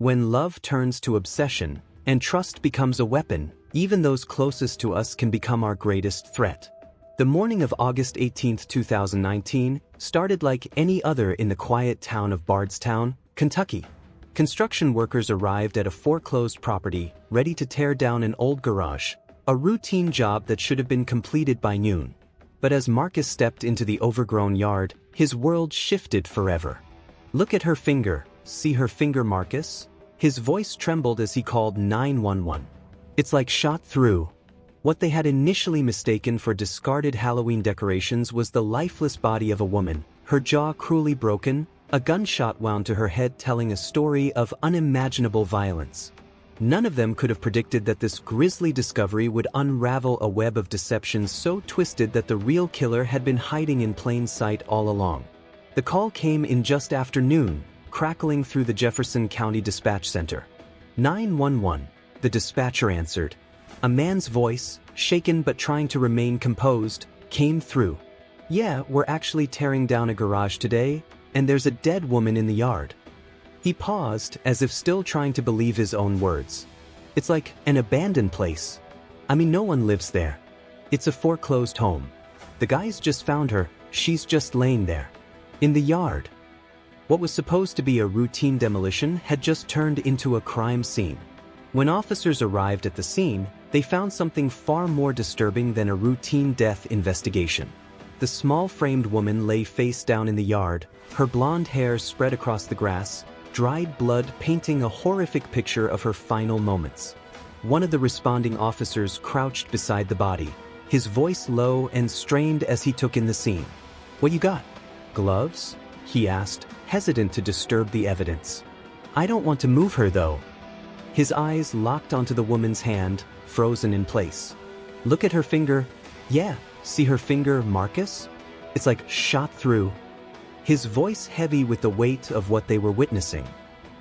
When love turns to obsession, and trust becomes a weapon, even those closest to us can become our greatest threat. The morning of August 18, 2019, started like any other in the quiet town of Bardstown, Kentucky. Construction workers arrived at a foreclosed property, ready to tear down an old garage, a routine job that should have been completed by noon. But as Marcus stepped into the overgrown yard, his world shifted forever. "Look at her finger. See her finger, Marcus?" His voice trembled as he called 911. "It's like shot through." What they had initially mistaken for discarded Halloween decorations was the lifeless body of a woman, her jaw cruelly broken, a gunshot wound to her head telling a story of unimaginable violence. None of them could have predicted that this grisly discovery would unravel a web of deception so twisted that the real killer had been hiding in plain sight all along. The call came in just after noon, crackling through the Jefferson County Dispatch Center. 911, the dispatcher answered. A man's voice, shaken but trying to remain composed, came through. "Yeah, we're actually tearing down a garage today, and there's a dead woman in the yard." He paused, as if still trying to believe his own words. "It's like an abandoned place. I mean, no one lives there. It's a foreclosed home. The guys just found her, she's just laying there. In the yard." What was supposed to be a routine demolition had just turned into a crime scene. When officers arrived at the scene, they found something far more disturbing than a routine death investigation. The small-framed woman lay face down in the yard, her blonde hair spread across the grass, dried blood painting a horrific picture of her final moments. One of the responding officers crouched beside the body, his voice low and strained as he took in the scene. "What you got? Gloves?" he asked, hesitant to disturb the evidence. "I don't want to move her, though." His eyes locked onto the woman's hand, frozen in place. "Look at her finger. Yeah, see her finger, Marcus? It's like shot through." His voice heavy with the weight of what they were witnessing.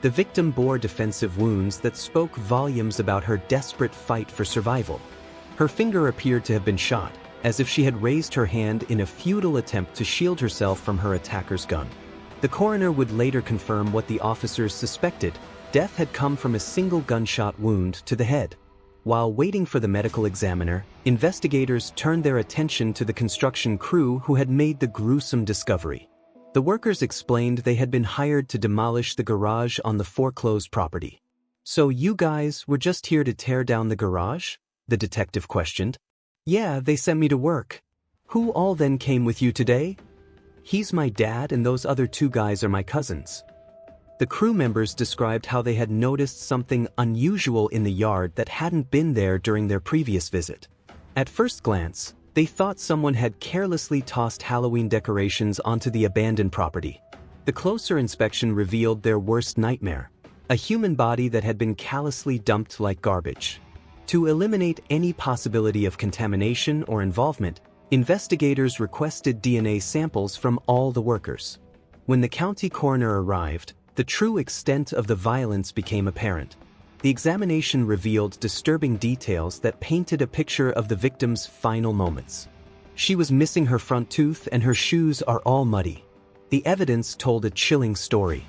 The victim bore defensive wounds that spoke volumes about her desperate fight for survival. Her finger appeared to have been shot, as if she had raised her hand in a futile attempt to shield herself from her attacker's gun. The coroner would later confirm what the officers suspected: death had come from a single gunshot wound to the head. While waiting for the medical examiner, investigators turned their attention to the construction crew who had made the gruesome discovery. The workers explained they had been hired to demolish the garage on the foreclosed property. "So you guys were just here to tear down the garage?" the detective questioned. "Yeah, they sent me to work." "Who all then came with you today?" "He's my dad and those other two guys are my cousins." The crew members described how they had noticed something unusual in the yard that hadn't been there during their previous visit. At first glance, they thought someone had carelessly tossed Halloween decorations onto the abandoned property. The closer inspection revealed their worst nightmare: a human body that had been callously dumped like garbage. To eliminate any possibility of contamination or involvement, investigators requested DNA samples from all the workers. When the county coroner arrived, the true extent of the violence became apparent. The examination revealed disturbing details that painted a picture of the victim's final moments. She was missing her front tooth and her shoes are all muddy. The evidence told a chilling story.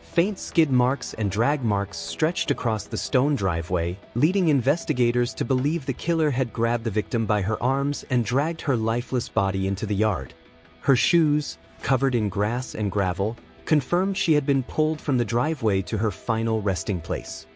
Faint skid marks and drag marks stretched across the stone driveway, leading investigators to believe the killer had grabbed the victim by her arms and dragged her lifeless body into the yard. Her shoes, covered in grass and gravel, confirmed she had been pulled from the driveway to her final resting place.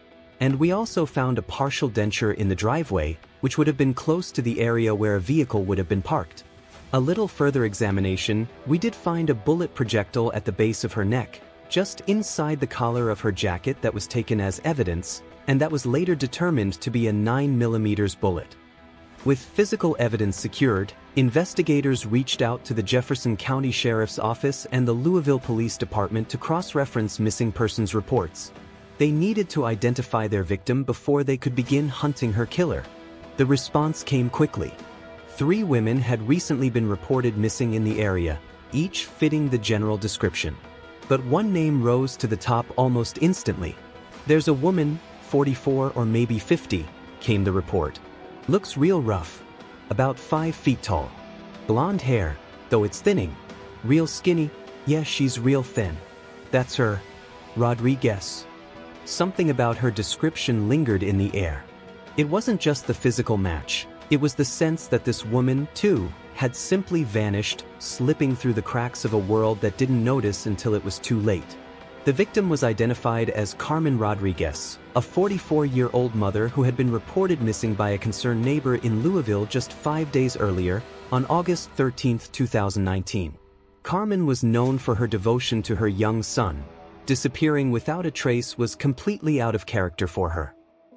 And we also found a partial denture in the driveway, which would have been close to the area where a vehicle would have been parked. A little further examination, we did find a bullet projectile at the base of her neck, just inside the collar of her jacket that was taken as evidence, and that was later determined to be a 9mm bullet. With physical evidence secured, investigators reached out to the Jefferson County Sheriff's Office and the Louisville Police Department to cross-reference missing persons reports. They needed to identify their victim before they could begin hunting her killer. The response came quickly. 3 women had recently been reported missing in the area, each fitting the general description. But one name rose to the top almost instantly. "There's a woman, 44 or maybe 50, came the report. "Looks real rough. About 5 feet tall. Blonde hair, though it's thinning. Real skinny. Yeah, she's real thin. That's her. Rodriguez." something about her description lingered in the air. It wasn't just the physical match, it was the sense that this woman, too, had simply vanished, slipping through the cracks of a world that didn't notice until it was too late. The victim was identified as Carmen Rodriguez, a 44-year-old mother who had been reported missing by a concerned neighbor in Louisville just 5 days earlier, on August 13, 2019. Carmen was known for her devotion to her young son. Disappearing without a trace was completely out of character for her.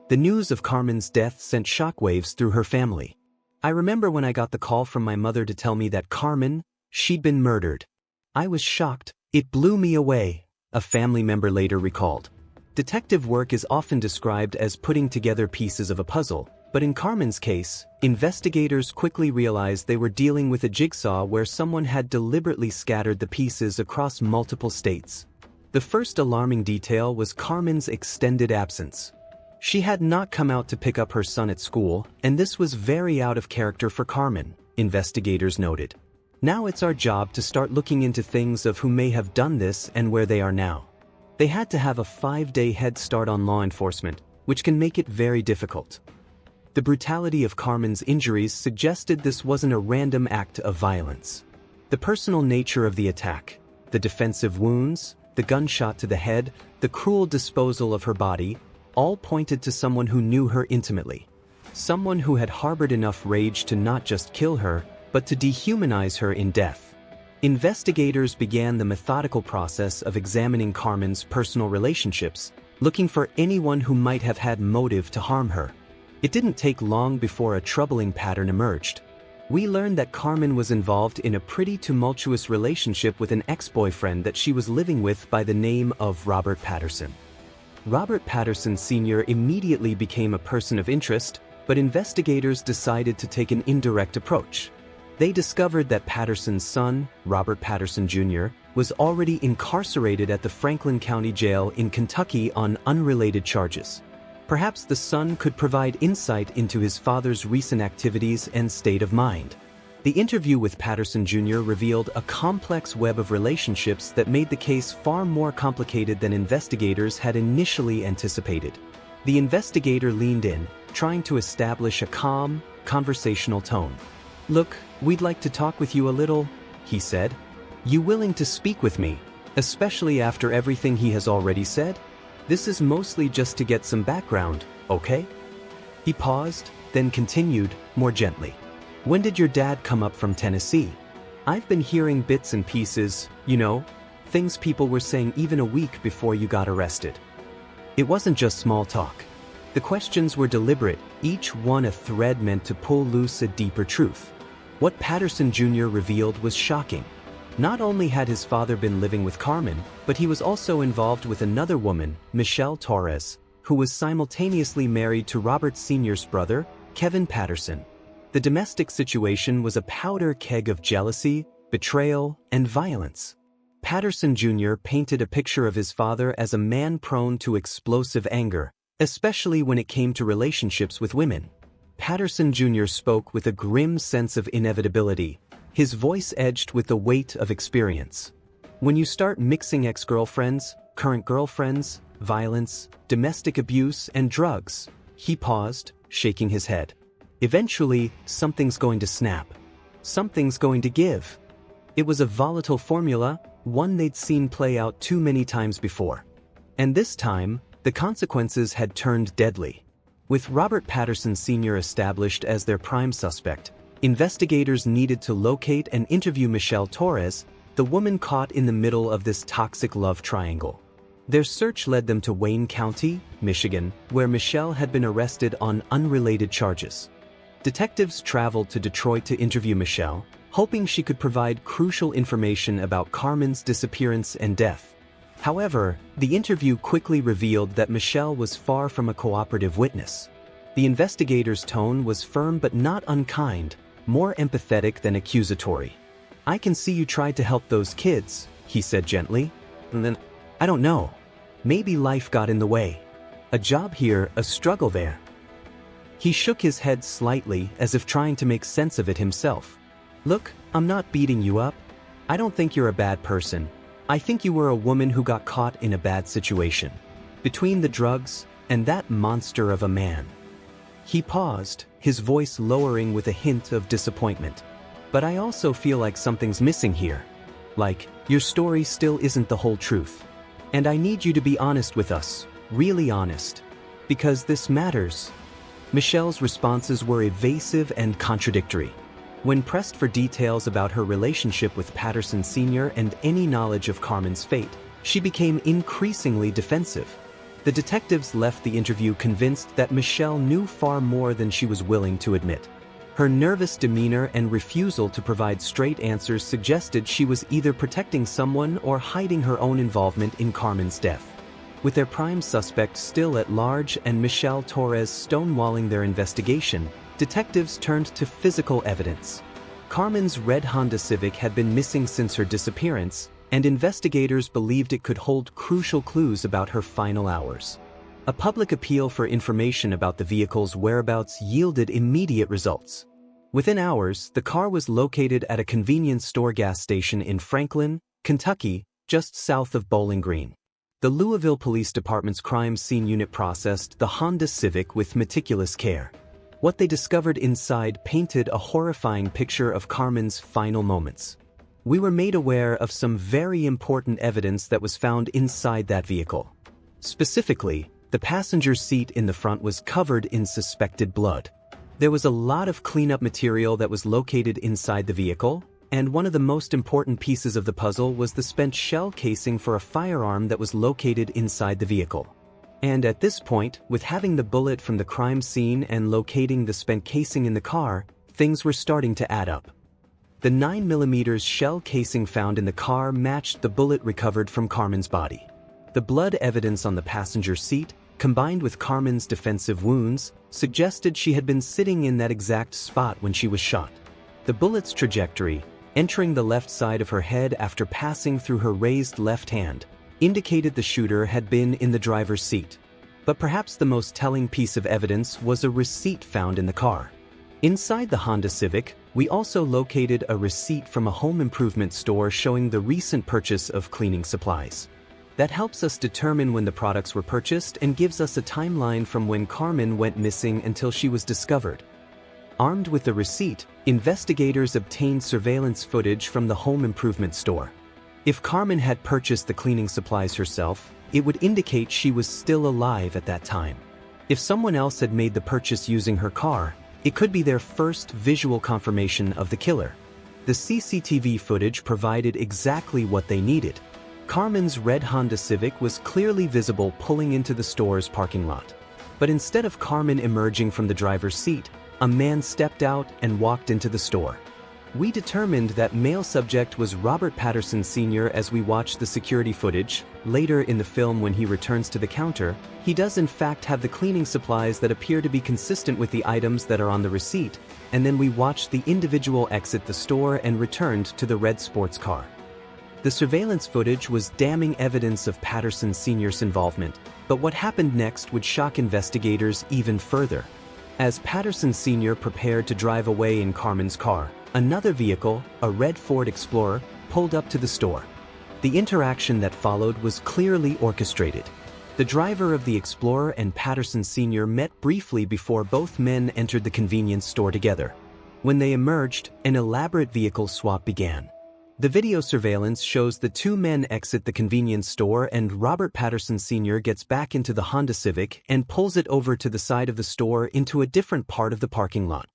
The news of Carmen's death sent shockwaves through her family. I remember when I got the call from my mother to tell me that Carmen, she'd been murdered. I was shocked. It blew me away, a family member later recalled. Detective work is often described as putting together pieces of a puzzle, but in Carmen's case, investigators quickly realized they were dealing with a jigsaw where someone had deliberately scattered the pieces across multiple states. The first alarming detail was Carmen's extended absence. She had not come out to pick up her son at school, and this was very out of character for Carmen, investigators noted. Now it's our job to start looking into things of who may have done this and where they are now. They had to have a 5-day head start on law enforcement, which can make it very difficult. The brutality of Carmen's injuries suggested this wasn't a random act of violence. The personal nature of the attack, the defensive wounds, the gunshot to the head, the cruel disposal of her body, all pointed to someone who knew her intimately. Someone who had harbored enough rage to not just kill her, but to dehumanize her in death. Investigators began the methodical process of examining Carmen's personal relationships, looking for anyone who might have had motive to harm her. It didn't take long before a troubling pattern emerged. We learned that Carmen was involved in a pretty tumultuous relationship with an ex-boyfriend that she was living with by the name of Robert Patterson. Robert Patterson Sr. immediately became a person of interest, but investigators decided to take an indirect approach. They discovered that Patterson's son, Robert Patterson Jr., was already incarcerated at the Franklin County Jail in Kentucky on unrelated charges. Perhaps the son could provide insight into his father's recent activities and state of mind. The interview with Patterson Jr. revealed a complex web of relationships that made the case far more complicated than investigators had initially anticipated. The investigator leaned in, trying to establish a calm, conversational tone. "Look, we'd like to talk with you a little," he said. "You willing to speak with me, especially after everything he has already said? This is mostly just to get some background, okay?" He paused, then continued, more gently. "When did your dad come up from Tennessee? I've been hearing bits and pieces, things people were saying even a week before you got arrested." It wasn't just small talk. The questions were deliberate, each one a thread meant to pull loose a deeper truth. What Patterson Jr. revealed was shocking. Not only had his father been living with Carmen, but he was also involved with another woman, Michelle Torres, who was simultaneously married to Robert Sr.'s brother, Kevin Patterson. The domestic situation was a powder keg of jealousy, betrayal, and violence. Patterson Jr. painted a picture of his father as a man prone to explosive anger, especially when it came to relationships with women. Patterson Jr. spoke with a grim sense of inevitability, his voice edged with the weight of experience. When you start mixing ex-girlfriends, current girlfriends, violence, domestic abuse, and drugs, he paused, shaking his head. Eventually, something's going to snap. Something's going to give. It was a volatile formula, one they'd seen play out too many times before. And this time, the consequences had turned deadly. With Robert Patterson Sr. established as their prime suspect, investigators needed to locate and interview Michelle Torres, the woman caught in the middle of this toxic love triangle. Their search led them to Wayne County, Michigan, where Michelle had been arrested on unrelated charges. Detectives traveled to Detroit to interview Michelle, hoping she could provide crucial information about Carmen's disappearance and death. However, the interview quickly revealed that Michelle was far from a cooperative witness. The investigator's tone was firm but not unkind, more empathetic than accusatory. "I can see you tried to help those kids," he said gently. "And then, I don't know. Maybe life got in the way. A job here, a struggle there." He shook his head slightly as if trying to make sense of it himself. "Look, I'm not beating you up. I don't think you're a bad person. I think you were a woman who got caught in a bad situation." Between the drugs and that monster of a man. He paused, his voice lowering with a hint of disappointment. But I also feel like something's missing here. Like, your story still isn't the whole truth. And I need you to be honest with us, really honest. Because this matters. Michelle's responses were evasive and contradictory. When pressed for details about her relationship with Patterson Sr. and any knowledge of Carmen's fate, she became increasingly defensive. The detectives left the interview convinced that Michelle knew far more than she was willing to admit. Her nervous demeanor and refusal to provide straight answers suggested she was either protecting someone or hiding her own involvement in Carmen's death. With their prime suspect still at large and Michelle Torres stonewalling their investigation, detectives turned to physical evidence. Carmen's red Honda Civic had been missing since her disappearance, and investigators believed it could hold crucial clues about her final hours. A public appeal for information about the vehicle's whereabouts yielded immediate results. Within hours, the car was located at a convenience store gas station in Franklin, Kentucky, just south of Bowling Green. The Louisville Police Department's crime scene unit processed the Honda Civic with meticulous care. What they discovered inside painted a horrifying picture of Carmen's final moments. We were made aware of some very important evidence that was found inside that vehicle. Specifically, the passenger seat in the front was covered in suspected blood. There was a lot of cleanup material that was located inside the vehicle, and one of the most important pieces of the puzzle was the spent shell casing for a firearm that was located inside the vehicle. And at this point, with having the bullet from the crime scene and locating the spent casing in the car, things were starting to add up. The 9mm shell casing found in the car matched the bullet recovered from Carmen's body. The blood evidence on the passenger seat, combined with Carmen's defensive wounds, suggested she had been sitting in that exact spot when she was shot. The bullet's trajectory, entering the left side of her head after passing through her raised left hand, indicated the shooter had been in the driver's seat. But perhaps the most telling piece of evidence was a receipt found in the car. Inside the Honda Civic, we also located a receipt from a home improvement store showing the recent purchase of cleaning supplies. That helps us determine when the products were purchased and gives us a timeline from when Carmen went missing until she was discovered. Armed with the receipt, investigators obtained surveillance footage from the home improvement store. If Carmen had purchased the cleaning supplies herself, it would indicate she was still alive at that time. If someone else had made the purchase using her car, it could be their first visual confirmation of the killer. The CCTV footage provided exactly what they needed. Carmen's red Honda Civic was clearly visible pulling into the store's parking lot. But instead of Carmen emerging from the driver's seat, a man stepped out and walked into the store. We determined that male subject was Robert Patterson Sr. as we watched the security footage. Later in the film, when he returns to the counter, he does in fact have the cleaning supplies that appear to be consistent with the items that are on the receipt, and then we watched the individual exit the store and returned to the red sports car. The surveillance footage was damning evidence of Patterson Sr.'s involvement, but what happened next would shock investigators even further. As Patterson Sr. prepared to drive away in Carmen's car, another vehicle, a red Ford Explorer, pulled up to the store. The interaction that followed was clearly orchestrated. The driver of the Explorer and Patterson Sr. met briefly before both men entered the convenience store together. When they emerged, an elaborate vehicle swap began. The video surveillance shows the two men exit the convenience store and Robert Patterson Sr. gets back into the Honda Civic and pulls it over to the side of the store into a different part of the parking lot.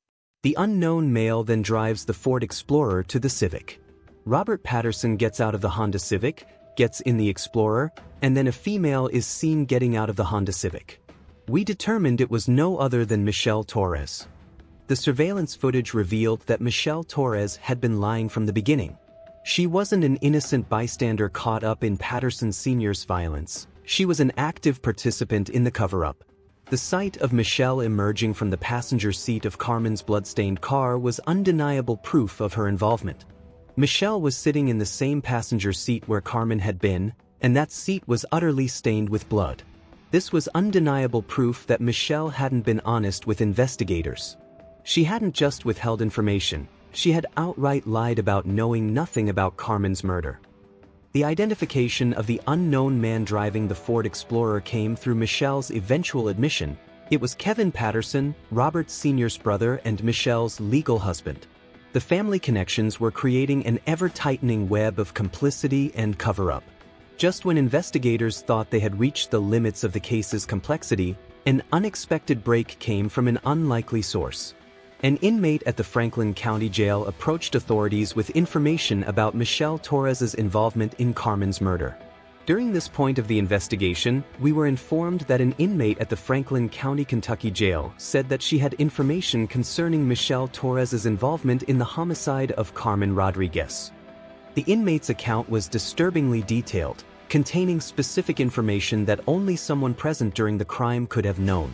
The unknown male then drives the Ford Explorer to the Civic. Robert Patterson gets out of the Honda Civic, gets in the Explorer, and then a female is seen getting out of the Honda Civic. We determined it was no other than Michelle Torres. The surveillance footage revealed that Michelle Torres had been lying from the beginning. She wasn't an innocent bystander caught up in Patterson Sr.'s violence. She was an active participant in the cover-up. The sight of Michelle emerging from the passenger seat of Carmen's blood-stained car was undeniable proof of her involvement. Michelle was sitting in the same passenger seat where Carmen had been, and that seat was utterly stained with blood. This was undeniable proof that Michelle hadn't been honest with investigators. She hadn't just withheld information. She had outright lied about knowing nothing about Carmen's murder. The identification of the unknown man driving the Ford Explorer came through Michelle's eventual admission. It was Kevin Patterson, Robert Sr.'s brother and Michelle's legal husband. The family connections were creating an ever-tightening web of complicity and cover-up. Just when investigators thought they had reached the limits of the case's complexity, an unexpected break came from an unlikely source. An inmate at the Franklin County Jail approached authorities with information about Michelle Torres's involvement in Carmen's murder. During this point of the investigation, we were informed that an inmate at the Franklin County, Kentucky Jail said that she had information concerning Michelle Torres's involvement in the homicide of Carmen Rodriguez. The inmate's account was disturbingly detailed, containing specific information that only someone present during the crime could have known.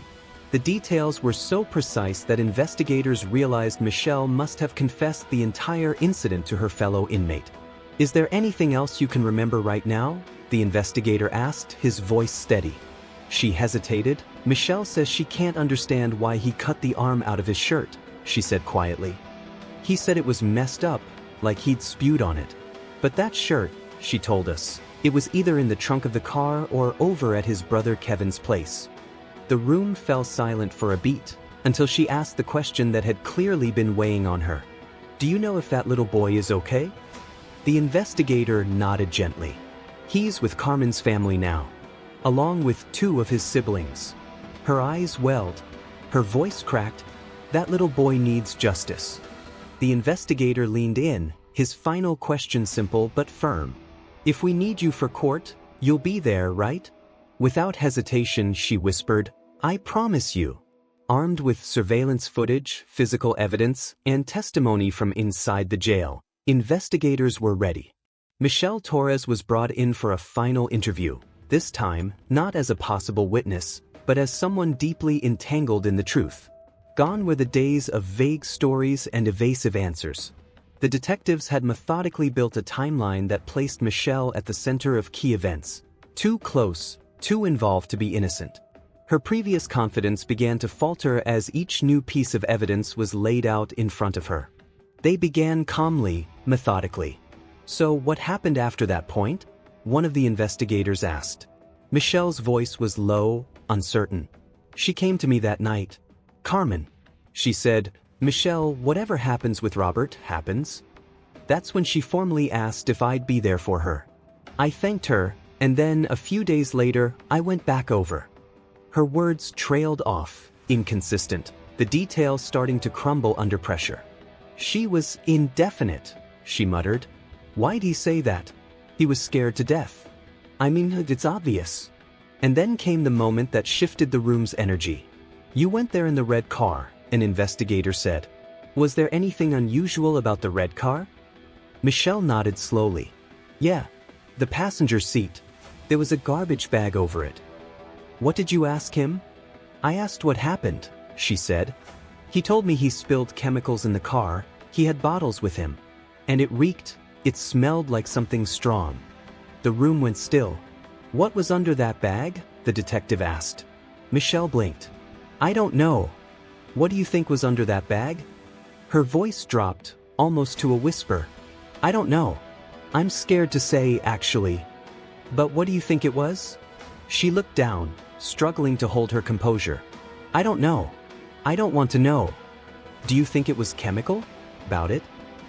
The details were so precise that investigators realized Michelle must have confessed the entire incident to her fellow inmate. "Is there anything else you can remember right now?" the investigator asked, his voice steady. She hesitated. "Michelle says she can't understand why he cut the arm out of his shirt," she said quietly. "He said it was messed up, like he'd spewed on it. But that shirt," she told us, "it was either in the trunk of the car or over at his brother Kevin's place." The room fell silent for a beat, until she asked the question that had clearly been weighing on her. "Do you know if that little boy is okay?" The investigator nodded gently. "He's with Carmen's family now, along with 2 of his siblings." Her eyes welled. Her voice cracked. "That little boy needs justice." The investigator leaned in, his final question simple but firm. "If we need you for court, you'll be there, right?" Without hesitation, she whispered, "I promise you." Armed with surveillance footage, physical evidence, and testimony from inside the jail, investigators were ready. Michelle Torres was brought in for a final interview, this time not as a possible witness, but as someone deeply entangled in the truth. Gone were the days of vague stories and evasive answers. The detectives had methodically built a timeline that placed Michelle at the center of key events. Too close, too involved to be innocent. Her previous confidence began to falter as each new piece of evidence was laid out in front of her. They began calmly, methodically. "So what happened after that point?" one of the investigators asked. Michelle's voice was low, uncertain. "She came to me that night. 'Carmen,' she said, 'Michelle, whatever happens with Robert, happens.' That's when she formally asked if I'd be there for her. I thanked her, and then a few days later, I went back over." Her words trailed off, inconsistent, the details starting to crumble under pressure. "She was indefinite," she muttered. "Why'd he say that? He was scared to death. I mean, it's obvious." And then came the moment that shifted the room's energy. "You went there in the red car," an investigator said. "Was there anything unusual about the red car?" Michelle nodded slowly. "Yeah. The passenger seat. There was a garbage bag over it." "What did you ask him?" "I asked what happened," she said. "He told me he spilled chemicals in the car, he had bottles with him. And it reeked, it smelled like something strong." The room went still. "What was under that bag?" the detective asked. Michelle blinked. "I don't know." "What do you think was under that bag?" Her voice dropped, almost to a whisper. "I don't know. I'm scared to say, actually." "But what do you think it was?" She looked down, struggling to hold her composure. "I don't know. I don't want to know." "Do you think it was chemical?" "About it?"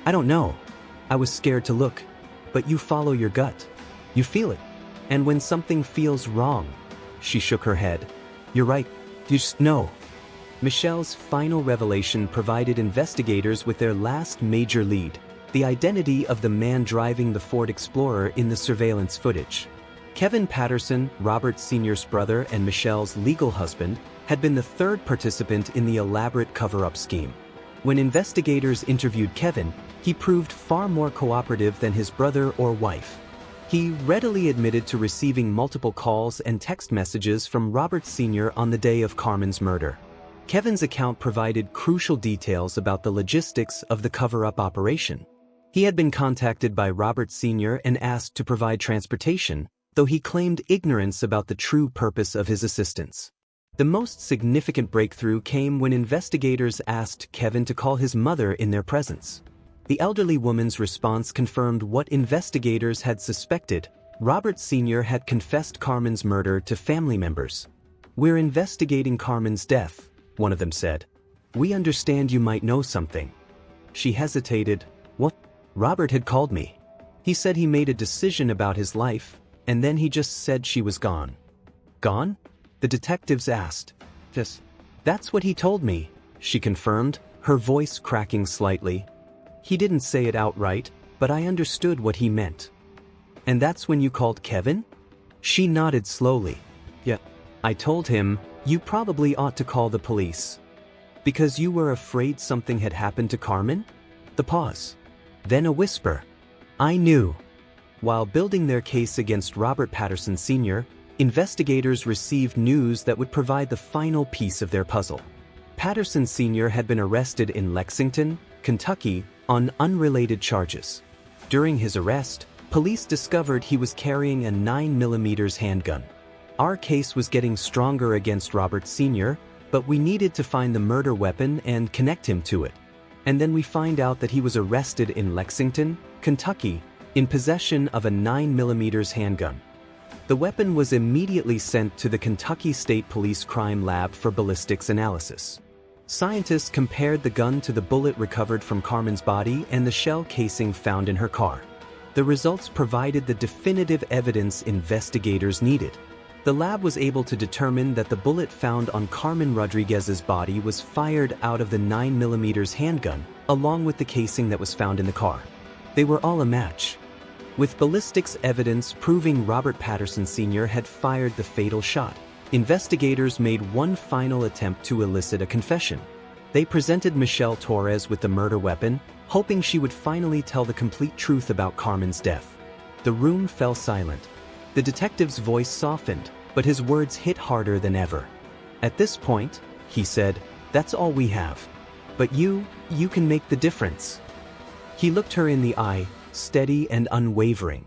"I don't know. I was scared to look. But you follow your gut. You feel it. And when something feels wrong." She shook her head. "You're right. You just know." Michelle's final revelation provided investigators with their last major lead: the identity of the man driving the Ford Explorer in the surveillance footage. Kevin Patterson, Robert Sr.'s brother and Michelle's legal husband, had been the 3rd participant in the elaborate cover-up scheme. When investigators interviewed Kevin, he proved far more cooperative than his brother or wife. He readily admitted to receiving multiple calls and text messages from Robert Sr. on the day of Carmen's murder. Kevin's account provided crucial details about the logistics of the cover-up operation. He had been contacted by Robert Sr. and asked to provide transportation, though he claimed ignorance about the true purpose of his assistance. The most significant breakthrough came when investigators asked Kevin to call his mother in their presence. The elderly woman's response confirmed what investigators had suspected. Robert Sr. had confessed Carmen's murder to family members. "We're investigating Carmen's death," one of them said. "We understand you might know something." She hesitated. "What?" "Robert had called me. He said he made a decision about his life, and then he just said she was gone." "Gone?" the detectives asked. "Yes. That's what he told me," she confirmed, her voice cracking slightly. "He didn't say it outright, but I understood what he meant." "And that's when you called Kevin?" She nodded slowly. "Yeah. I told him, you probably ought to call the police." "Because you were afraid something had happened to Carmen?" The pause. Then a whisper. "I knew." While building their case against Robert Patterson Sr., investigators received news that would provide the final piece of their puzzle. Patterson Sr. had been arrested in Lexington, Kentucky, on unrelated charges. During his arrest, police discovered he was carrying a 9mm handgun. Our case was getting stronger against Robert Sr., but we needed to find the murder weapon and connect him to it. And then we find out that he was arrested in Lexington, Kentucky, in possession of a 9mm handgun. The weapon was immediately sent to the Kentucky State Police Crime Lab for ballistics analysis. Scientists compared the gun to the bullet recovered from Carmen's body and the shell casing found in her car. The results provided the definitive evidence investigators needed. The lab was able to determine that the bullet found on Carmen Rodriguez's body was fired out of the 9mm handgun, along with the casing that was found in the car. They were all a match. With ballistics evidence proving Robert Patterson Sr. had fired the fatal shot, investigators made one final attempt to elicit a confession. They presented Michelle Torres with the murder weapon, hoping she would finally tell the complete truth about Carmen's death. The room fell silent. The detective's voice softened, but his words hit harder than ever. "At this point," he said, "that's all we have. But you can make the difference." He looked her in the eye, steady and unwavering.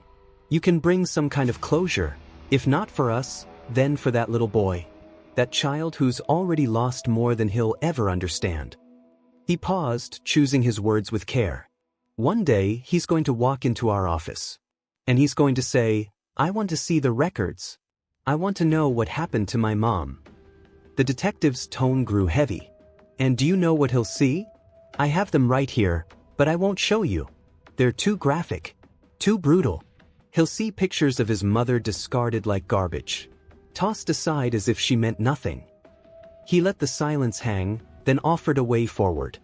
"You can bring some kind of closure. If not for us, then for that little boy. That child who's already lost more than he'll ever understand." He paused, choosing his words with care. "One day, he's going to walk into our office. And he's going to say, 'I want to see the records. I want to know what happened to my mom.'" The detective's tone grew heavy. "And do you know what he'll see? I have them right here, but I won't show you. They're too graphic, too brutal. He'll see pictures of his mother discarded like garbage, tossed aside as if she meant nothing." He let the silence hang, then offered a way forward.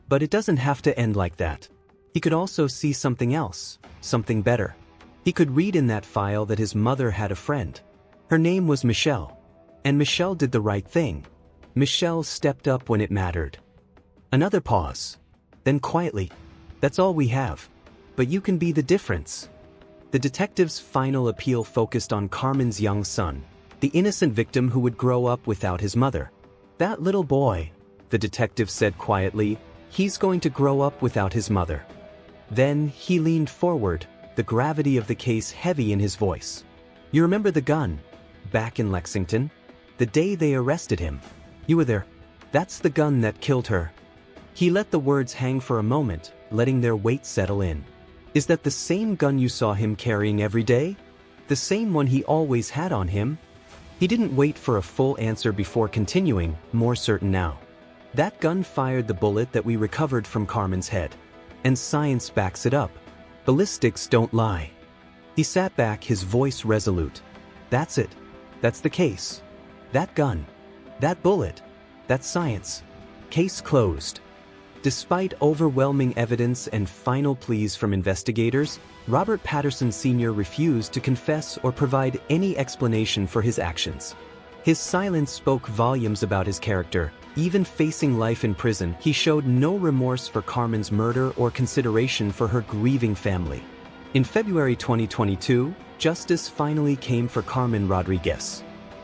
"But it doesn't have to end like that. He could also see something else, something better. He could read in that file that his mother had a friend. Her name was Michelle. And Michelle did the right thing. Michelle stepped up when it mattered." Another pause. Then quietly, "That's all we have. But you can be the difference." The detective's final appeal focused on Carmen's young son, the innocent victim who would grow up without his mother. "That little boy," the detective said quietly, "he's going to grow up without his mother." Then he leaned forward, the gravity of the case heavy in his voice. "You remember the gun? Back in Lexington? The day they arrested him. You were there. That's the gun that killed her." He let the words hang for a moment, letting their weight settle in. "Is that the same gun you saw him carrying every day? The same one he always had on him?" He didn't wait for a full answer before continuing, more certain now. "That gun fired the bullet that we recovered from Carmen's head. And science backs it up. Ballistics don't lie." He sat back, his voice resolute. "That's it. That's the case. That gun. That bullet. That's science. Case closed." Despite overwhelming evidence and final pleas from investigators, Robert Patterson Sr. refused to confess or provide any explanation for his actions. His silence spoke volumes about his character. Even facing life in prison, he showed no remorse for Carmen's murder or consideration for her grieving family. In February 2022, justice finally came for Carmen Rodriguez.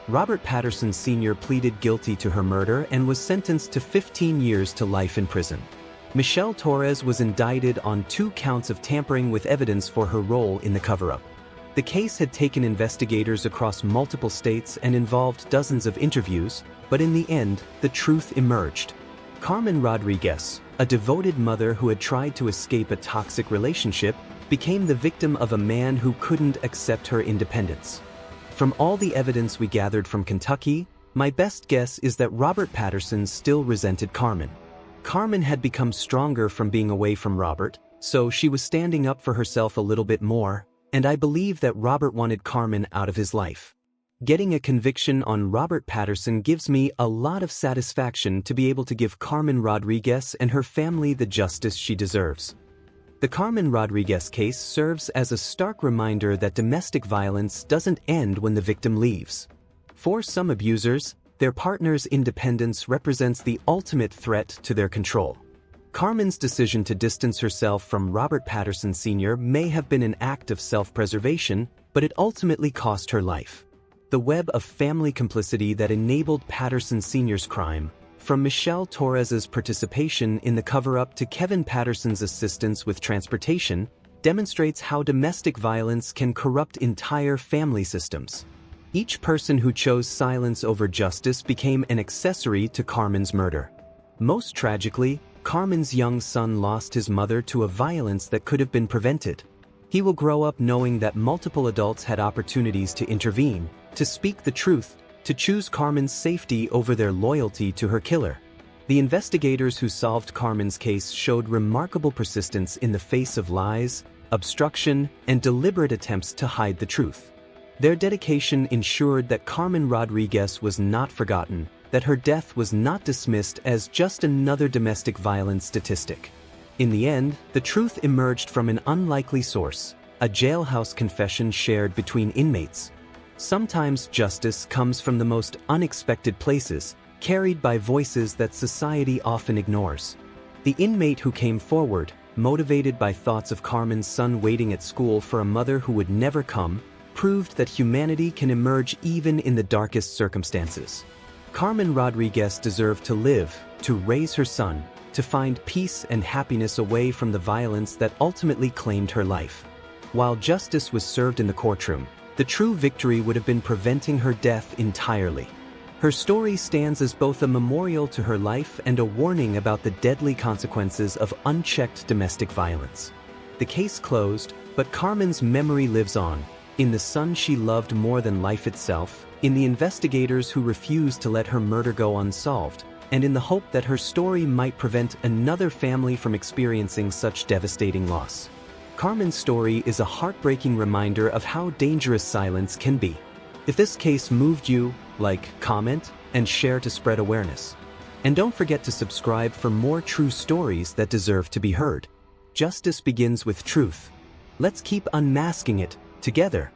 Robert Patterson Sr. pleaded guilty to her murder and was sentenced to 15 years to life in prison. Michelle Torres was indicted on 2 counts of tampering with evidence for her role in the cover-up. The case had taken investigators across multiple states and involved dozens of interviews, but in the end, the truth emerged. Carmen Rodriguez, a devoted mother who had tried to escape a toxic relationship, became the victim of a man who couldn't accept her independence. From all the evidence we gathered from Kentucky, my best guess is that Robert Patterson still resented Carmen. Carmen had become stronger from being away from Robert, so she was standing up for herself a little bit more, and I believe that Robert wanted Carmen out of his life. Getting a conviction on Robert Patterson gives me a lot of satisfaction to be able to give Carmen Rodriguez and her family the justice she deserves. The Carmen Rodriguez case serves as a stark reminder that domestic violence doesn't end when the victim leaves. For some abusers, their partner's independence represents the ultimate threat to their control. Carmen's decision to distance herself from Robert Patterson Sr. may have been an act of self-preservation, but it ultimately cost her life. The web of family complicity that enabled Patterson Sr.'s crime, from Michelle Torres's participation in the cover-up to Kevin Patterson's assistance with transportation, demonstrates how domestic violence can corrupt entire family systems. Each person who chose silence over justice became an accessory to Carmen's murder. Most tragically, Carmen's young son lost his mother to a violence that could have been prevented. He will grow up knowing that multiple adults had opportunities to intervene, to speak the truth, to choose Carmen's safety over their loyalty to her killer. The investigators who solved Carmen's case showed remarkable persistence in the face of lies, obstruction, and deliberate attempts to hide the truth. Their dedication ensured that Carmen Rodriguez was not forgotten, that her death was not dismissed as just another domestic violence statistic. In the end, the truth emerged from an unlikely source, a jailhouse confession shared between inmates. Sometimes justice comes from the most unexpected places, carried by voices that society often ignores. The inmate who came forward, motivated by thoughts of Carmen's son waiting at school for a mother who would never come, proved that humanity can emerge even in the darkest circumstances. Carmen Rodriguez deserved to live, to raise her son, to find peace and happiness away from the violence that ultimately claimed her life. While justice was served in the courtroom, the true victory would have been preventing her death entirely. Her story stands as both a memorial to her life and a warning about the deadly consequences of unchecked domestic violence. The case closed, but Carmen's memory lives on, in the son she loved more than life itself, in the investigators who refused to let her murder go unsolved, and in the hope that her story might prevent another family from experiencing such devastating loss. Carmen's story is a heartbreaking reminder of how dangerous silence can be. If this case moved you, like, comment, and share to spread awareness. And don't forget to subscribe for more true stories that deserve to be heard. Justice begins with truth. Let's keep unmasking it together.